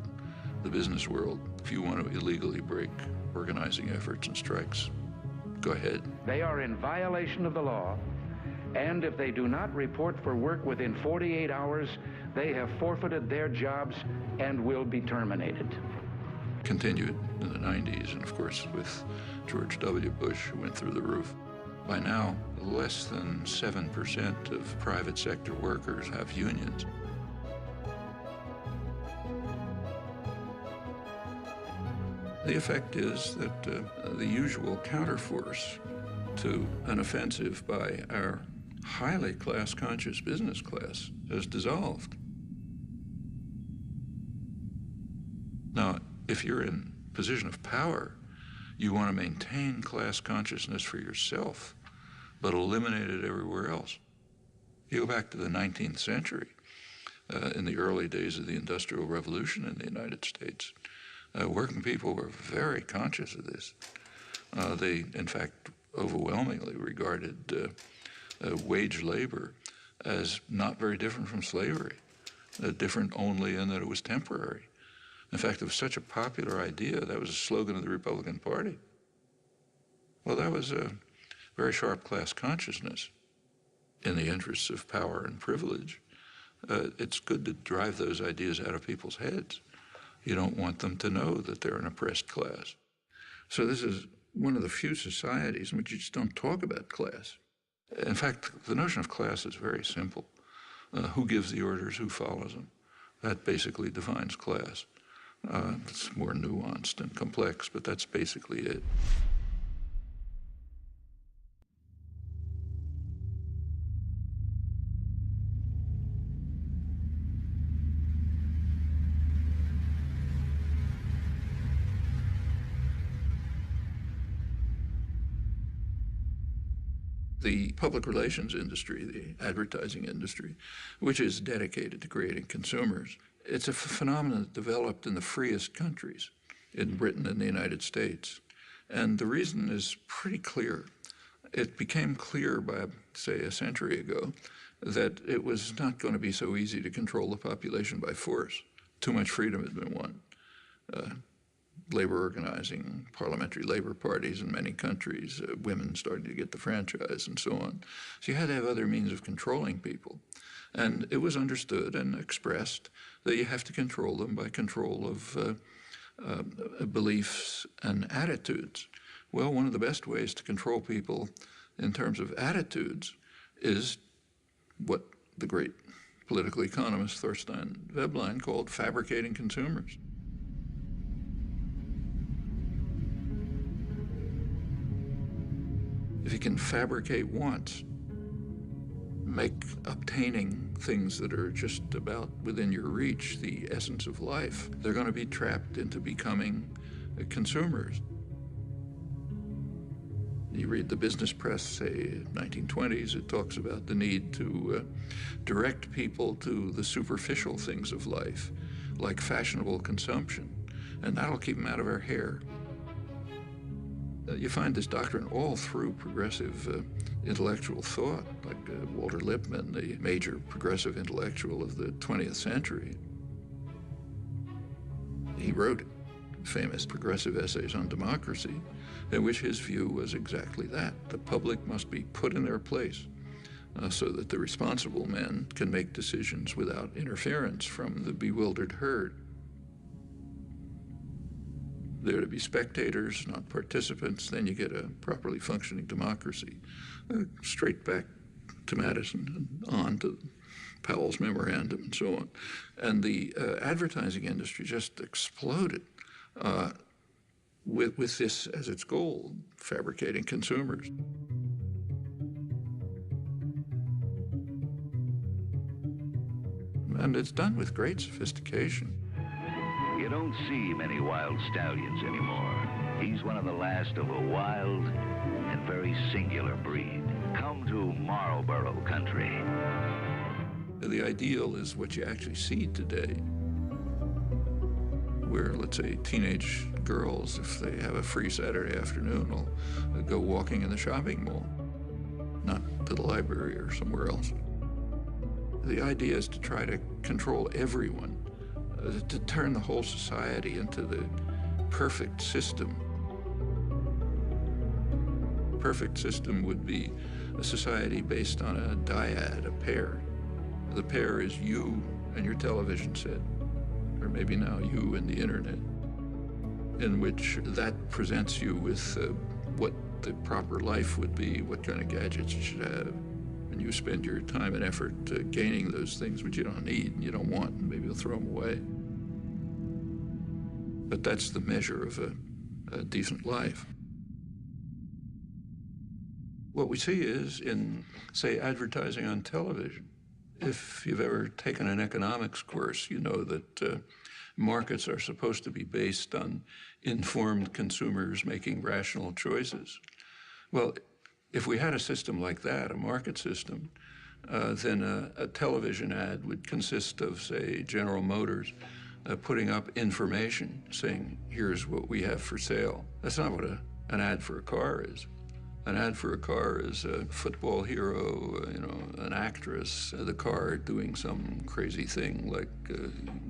Speaker 1: the business world, if you want to illegally break organizing efforts and strikes, go ahead.
Speaker 22: They are in violation of the law, and if they do not report for work within 48 hours, they have forfeited their jobs and will be terminated.
Speaker 1: Continued in the 90s, and of course with George W. Bush, who went through the roof. By now, less than 7% of private sector workers have unions. The effect is that the usual counterforce to an offensive by our highly class-conscious business class has dissolved. Now, if you're in a position of power, you want to maintain class consciousness for yourself, but eliminate it everywhere else. You go back to the 19th century, in the early days of the Industrial Revolution in the United States, working people were very conscious of this. They, in fact, overwhelmingly regarded wage labor as not very different from slavery, different only in that it was temporary. In fact, it was such a popular idea, that was a slogan of the Republican Party. Well, that was a very sharp class consciousness in the interests of power and privilege. It's good to drive those ideas out of people's heads. You don't want them to know that they're an oppressed class. So this is one of the few societies in which you just don't talk about class. In fact, the notion of class is very simple. Who gives the orders, who follows them? That basically defines class. It's more nuanced and complex, but that's basically it. The public relations industry, the advertising industry, which is dedicated to creating consumers, it's a phenomenon that developed in the freest countries, in Britain and the United States. And the reason is pretty clear. It became clear by, say, a century ago that it was not going to be so easy to control the population by force. Too much freedom had been won. Labor organizing, parliamentary labor parties in many countries, women starting to get the franchise and so on. So you had to have other means of controlling people. And it was understood and expressed that you have to control them by control of beliefs and attitudes. Well, one of the best ways to control people in terms of attitudes is what the great political economist Thorstein Veblen called fabricating consumers. If you can fabricate wants, make obtaining things that are just about within your reach the essence of life, they're going to be trapped into becoming consumers. You read the business press, say, 1920s, it talks about the need to direct people to the superficial things of life, like fashionable consumption, and that'll keep them out of our hair. You find this doctrine all through progressive intellectual thought, like Walter Lippmann, the major progressive intellectual of the 20th century. He wrote famous progressive essays on democracy, in which his view was exactly that. The public must be put in their place so that the responsible men can make decisions without interference from the bewildered herd. They're to be spectators, not participants, then you get a properly functioning democracy. Straight back to Madison and on to Powell's memorandum and so on. And the advertising industry just exploded with this as its goal, fabricating consumers. And it's done with great sophistication.
Speaker 2: You don't see many wild stallions anymore. He's one of the last of a wild and very singular breed. Come to Marlboro country.
Speaker 1: The ideal is what you actually see today, where, let's say, teenage girls, if they have a free Saturday afternoon, will go walking in the shopping mall, not to the library or somewhere else. The idea is to try to control everyone, to turn the whole society into the perfect system. Perfect system would be a society based on a dyad, a pair. The pair is you and your television set, or maybe now you and the internet, in which that presents you with what the proper life would be, what kind of gadgets you should have. And you spend your time and effort gaining those things which you don't need and you don't want, and maybe you'll throw them away. But that's the measure of a decent life. What we see is in, say, advertising on television. If you've ever taken an economics course, you know that markets are supposed to be based on informed consumers making rational choices. Well, if we had a system like that, a market system, then a television ad would consist of, say, General Motors putting up information saying, here's what we have for sale. That's not what an ad for a car is. An ad for a car is a football hero, an actress, the car doing some crazy thing like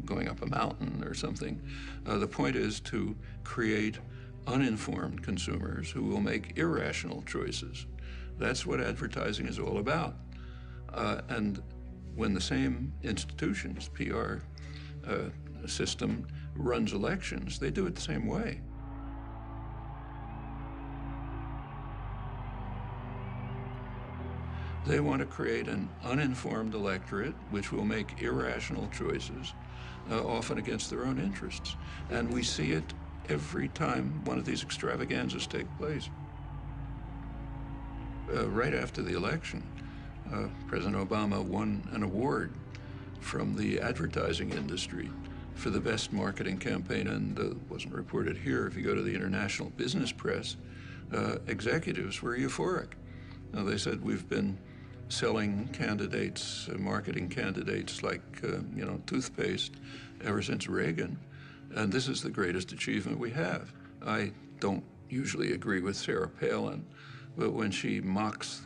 Speaker 1: going up a mountain or something. The point is to create uninformed consumers who will make irrational choices. That's what advertising is all about. And when the same institutions, PR system, runs elections, they do it the same way. They want to create an uninformed electorate which will make irrational choices, often against their own interests. And we see it every time one of these extravaganzas take place. Right after the election, President Obama won an award from the advertising industry for the best marketing campaign, and it wasn't reported here. If you go to the international business press, executives were euphoric. They said, we've been selling candidates, marketing candidates like, toothpaste ever since Reagan, and this is the greatest achievement we have. I don't usually agree with Sarah Palin, but when she mocks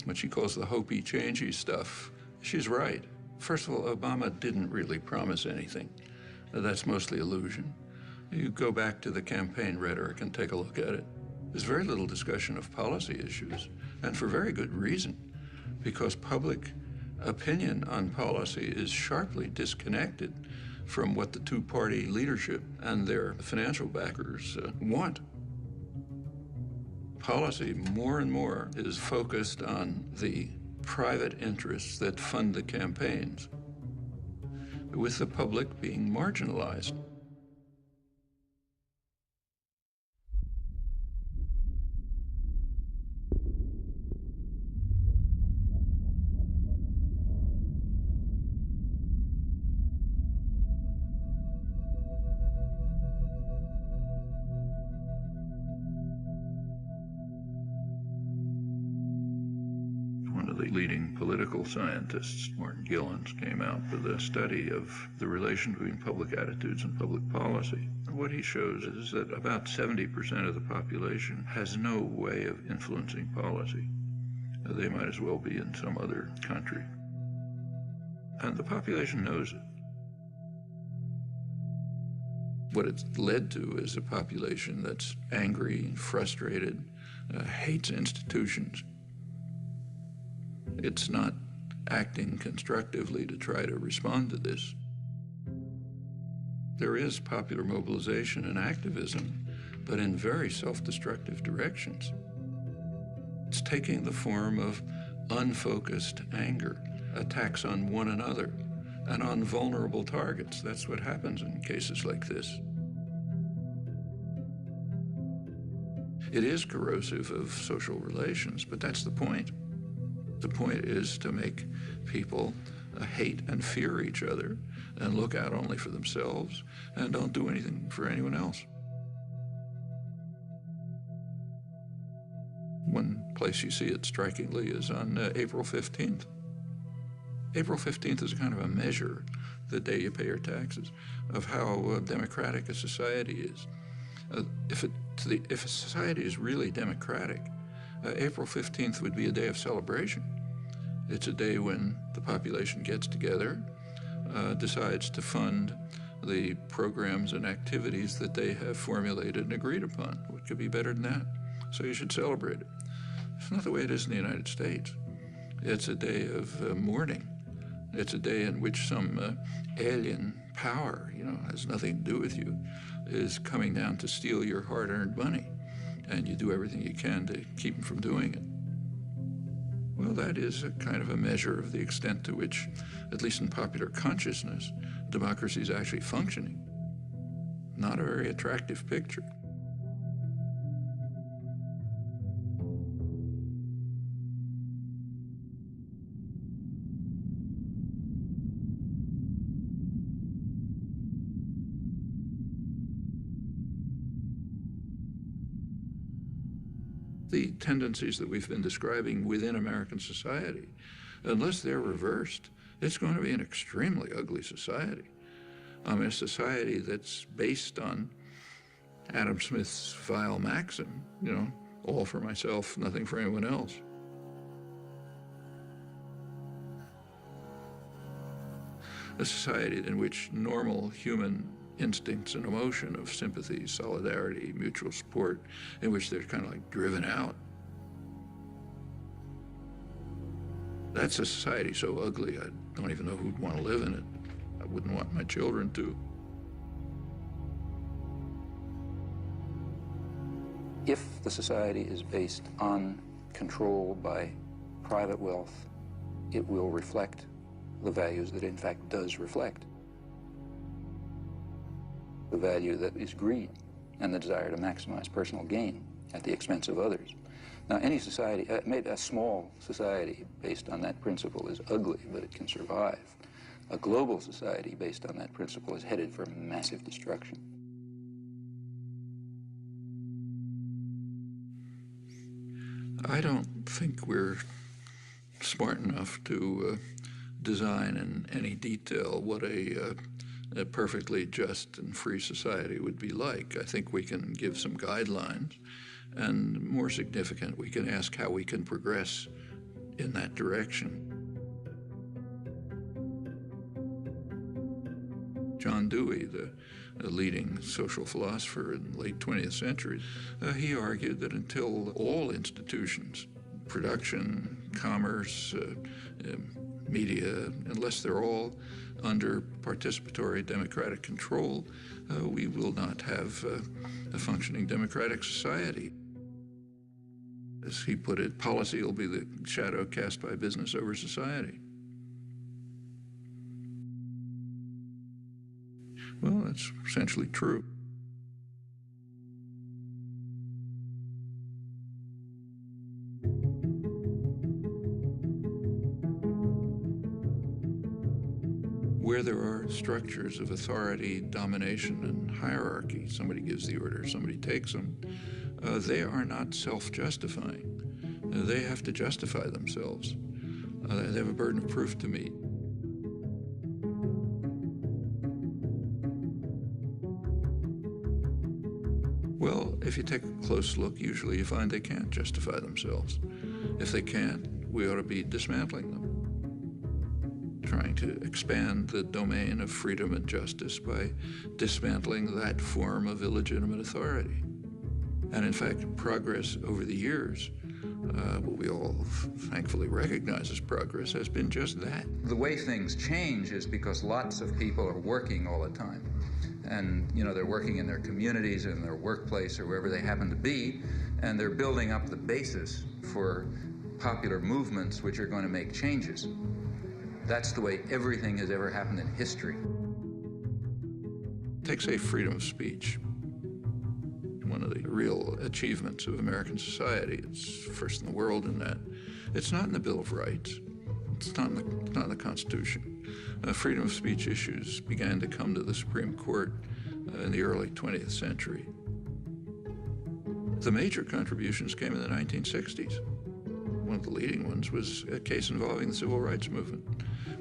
Speaker 1: what she calls the hopey-changey stuff, she's right. First of all, Obama didn't really promise anything. That's mostly illusion. You go back to the campaign rhetoric and take a look at it. There's very little discussion of policy issues, and for very good reason, because public opinion on policy is sharply disconnected from what the two-party leadership and their financial backers want. Policy, more and more, is focused on the private interests that fund the campaigns, with the public being marginalized. Leading political scientists, Martin Gilens, came out with a study of the relation between public attitudes and public policy. And what he shows is that about 70% of the population has no way of influencing policy. They might as well be in some other country. And the population knows it. What it's led to is a population that's angry, frustrated, hates institutions. It's not acting constructively to try to respond to this. There is popular mobilization and activism, but in very self-destructive directions. It's taking the form of unfocused anger, attacks on one another, and on vulnerable targets. That's what happens in cases like this. It is corrosive of social relations, but that's the point. The point is to make people hate and fear each other and look out only for themselves and don't do anything for anyone else. One place you see it strikingly is on April 15th. April 15th is kind of a measure, the day you pay your taxes, of how democratic a society is. If a society is really democratic, April 15th would be a day of celebration. It's a day when the population gets together, decides to fund the programs and activities that they have formulated and agreed upon. What could be better than that? So you should celebrate it. It's not the way it is in the United States. It's a day of mourning. It's a day in which some alien power, has nothing to do with you, is coming down to steal your hard-earned money. And you do everything you can to keep them from doing it. Well, that is a kind of a measure of the extent to which, at least in popular consciousness, democracy is actually functioning. Not a very attractive picture. The tendencies that we've been describing within American society, unless they're reversed, it's going to be an extremely ugly society. A society that's based on Adam Smith's vile maxim, all for myself, nothing for anyone else. A society in which normal human instincts and emotion of sympathy, solidarity, mutual support, in which they're kind of like driven out. That's a society so ugly, I don't even know who'd want to live in it. I wouldn't want my children to.
Speaker 3: If the society is based on control by private wealth, it will reflect the values that it in fact does reflect. The value that is greed and the desire to maximize personal gain at the expense of others. Now, any society, maybe a small society based on that principle is ugly, but it can survive. A global society based on that principle is headed for massive destruction.
Speaker 1: I don't think we're smart enough to design in any detail what a perfectly just and free society would be like. I think we can give some guidelines, and more significant, we can ask how we can progress in that direction. John Dewey, the leading social philosopher in the late 20th century, he argued that until all institutions, production, commerce, media, unless they're all under participatory democratic control, we will not have a functioning democratic society. As he put it, policy will be the shadow cast by business over society. Well, that's essentially true. Where there are structures of authority, domination, and hierarchy, somebody gives the order, somebody takes them, they are not self-justifying. They have to justify themselves. They have a burden of proof to meet. Well, if you take a close look, usually you find they can't justify themselves. If they can't, we ought to be dismantling them, trying to expand the domain of freedom and justice by dismantling that form of illegitimate authority. And in fact, progress over the years, what we all thankfully recognize as progress, has been just that.
Speaker 3: The way things change is because lots of people are working all the time. And, you know, they're working in their communities, in their workplace, or wherever they happen to be, and they're building up the basis for popular movements which are going to make changes. That's the way everything has ever happened in history.
Speaker 1: Take, say, freedom of speech. One of the real achievements of American society. It's first in the world in that. It's not in the Bill of Rights. It's not in the Constitution. Freedom of speech issues began to come to the Supreme Court in the early 20th century. The major contributions came in the 1960s. One of the leading ones was a case involving the civil rights movement.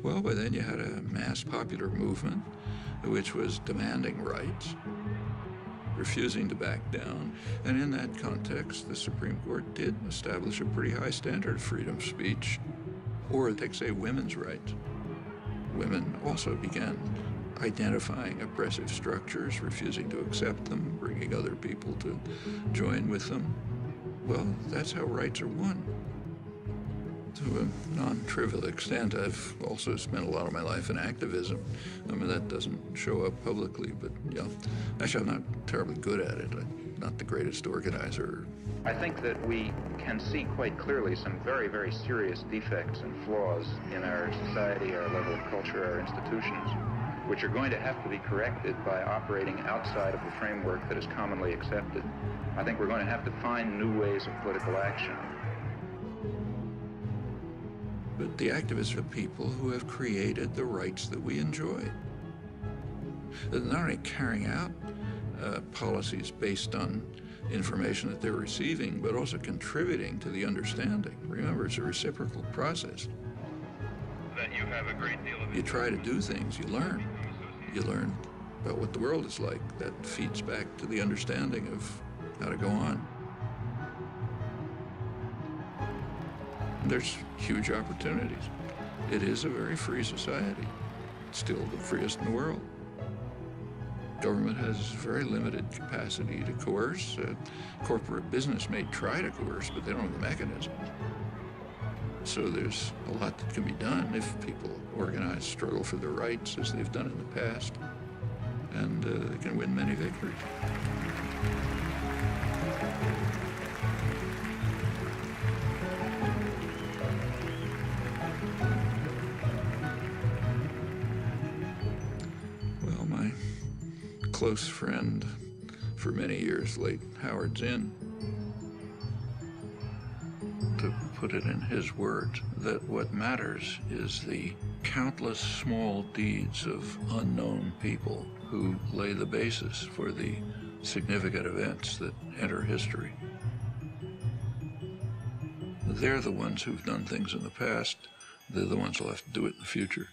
Speaker 1: Well, by then you had a mass popular movement which was demanding rights, refusing to back down. And in that context, the Supreme Court did establish a pretty high standard of freedom of speech. Or take, say, women's rights. Women also began identifying oppressive structures, refusing to accept them, bringing other people to join with them. Well, that's how rights are won. To a non-trivial extent, I've also spent a lot of my life in activism. I mean, that doesn't show up publicly, but yeah. Actually, I'm not terribly good at it. I'm not the greatest organizer.
Speaker 10: I think that we can see quite clearly some very, very serious defects and flaws in our society, our level of culture, our institutions, which are going to have to be corrected by operating outside of the framework that is commonly accepted. I think we're going to have to find new ways of political action.
Speaker 1: But the activists are people who have created the rights that we enjoy. They're not only carrying out policies based on information that they're receiving, but also contributing to the understanding. Remember, it's a reciprocal process.
Speaker 10: That you have a great deal of...
Speaker 1: You try to do things, you learn. You learn about what the world is like. That feeds back to the understanding of how to go on. There's huge opportunities. It is a very free society. It's still the freest in the world. Government has very limited capacity to coerce. Corporate business may try to coerce, but they don't have the mechanism. So there's a lot that can be done if people organize, struggle for their rights as they've done in the past, and they can win many victories. Well, my close friend for many years, late Howard Zinn, to put it in his words, that what matters is the countless small deeds of unknown people who lay the basis for the significant events that enter history. They're the ones who've done things in the past. They're the ones who'll have to do it in the future.